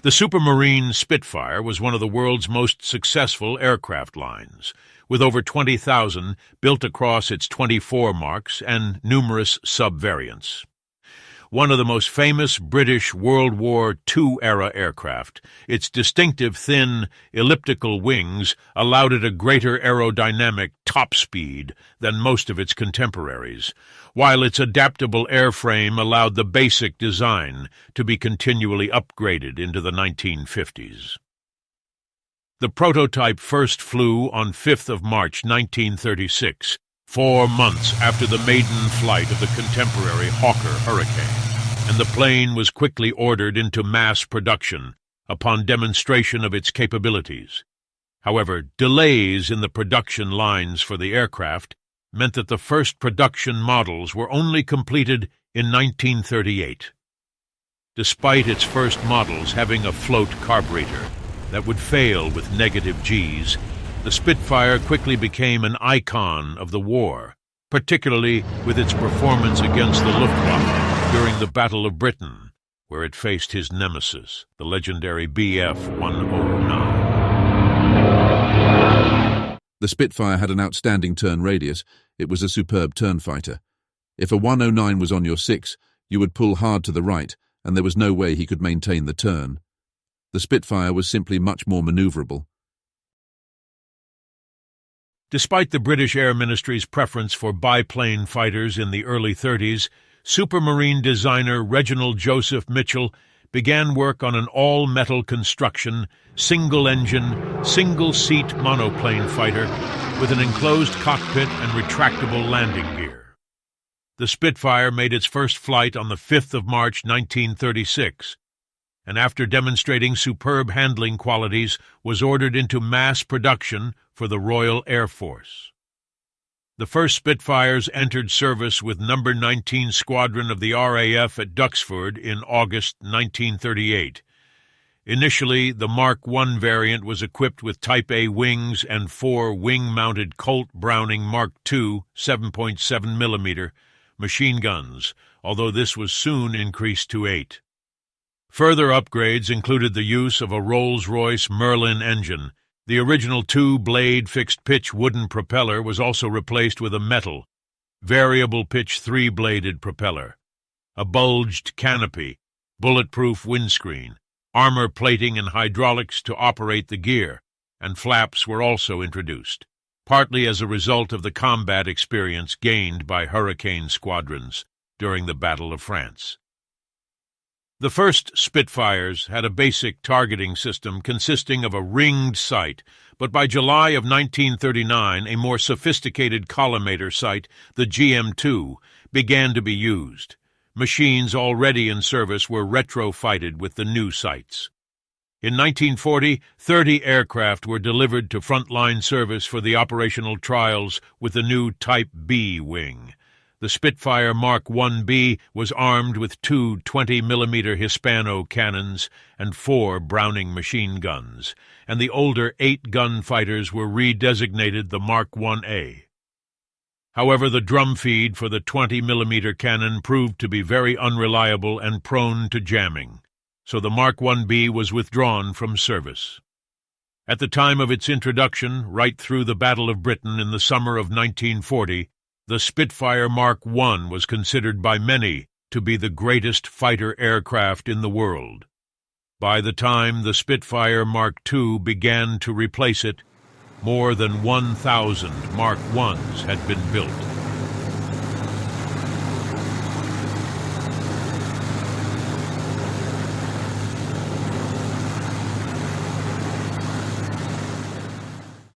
The Supermarine Spitfire was one of the world's most successful aircraft lines, with over 20,000 built across its 24 marks and numerous sub-variants. One of the most famous British World War II-era aircraft, its distinctive thin, elliptical wings allowed it a greater aerodynamic top speed than most of its contemporaries, while its adaptable airframe allowed the basic design to be continually upgraded into the 1950s. The prototype first flew on 5th of March 1936, 4 months after the maiden flight of the contemporary Hawker Hurricane, and the plane was quickly ordered into mass production upon demonstration of its capabilities. However, delays in the production lines for the aircraft meant that the first production models were only completed in 1938. Despite its first models having a float carburetor that would fail with negative Gs, the Spitfire quickly became an icon of the war, particularly with its performance against the Luftwaffe during the Battle of Britain, where it faced his nemesis, the legendary Bf-109. The Spitfire had an outstanding turn radius. It was a superb turn fighter. If a 109 was on your 6, you would pull hard to the right, and there was no way he could maintain the turn. The Spitfire was simply much more maneuverable. Despite the British Air Ministry's preference for biplane fighters in the early 30s, Supermarine designer Reginald Joseph Mitchell began work on an all-metal construction, single-engine, single-seat monoplane fighter with an enclosed cockpit and retractable landing gear. The Spitfire made its first flight on the 5th of March 1936, and after demonstrating superb handling qualities, was ordered into mass production for the Royal Air Force. The first Spitfires entered service with No. 19 Squadron of the RAF at Duxford in August 1938. Initially, the Mark I variant was equipped with Type A wings and 4 wing-mounted Colt Browning Mark II 7.7 mm machine guns, although this was soon increased to 8. Further upgrades included the use of a Rolls-Royce Merlin engine. The original 2-blade fixed-pitch wooden propeller was also replaced with a metal, variable-pitch 3-bladed propeller, a bulged canopy, bulletproof windscreen, armor plating and hydraulics to operate the gear, and flaps were also introduced, partly as a result of the combat experience gained by Hurricane squadrons during the Battle of France. The first Spitfires had a basic targeting system consisting of a ringed sight, but by July of 1939 a more sophisticated collimator sight, the GM2, began to be used. Machines already in service were retrofitted with the new sights. In 1940, 30 aircraft were delivered to frontline service for the operational trials with the new Type B wing. The Spitfire Mark 1B was armed with 2 20mm Hispano cannons and 4 Browning machine guns, and the older 8-gun fighters were redesignated the Mark 1A. However, the drum feed for the 20mm cannon proved to be very unreliable and prone to jamming, so the Mark 1B was withdrawn from service. At the time of its introduction, right through the Battle of Britain in the summer of 1940, the Spitfire Mark I was considered by many to be the greatest fighter aircraft in the world. By the time the Spitfire Mark II began to replace it, more than 1,000 Mark I's had been built.